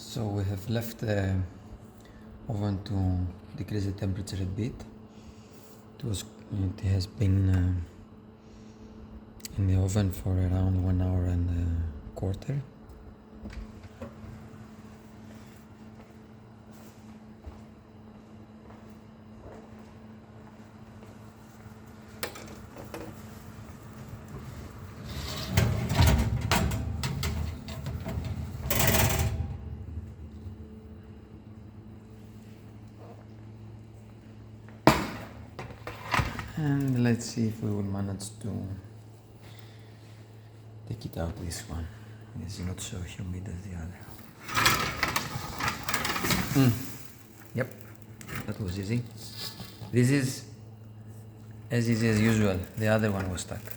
So we have left the oven to decrease the temperature a bit. It has been in the oven for around 1 hour and a quarter. And let's see if we will manage to take it out, this one. It's not so humid as the other. Yep, that was easy. This is as easy as usual. The other one was stuck.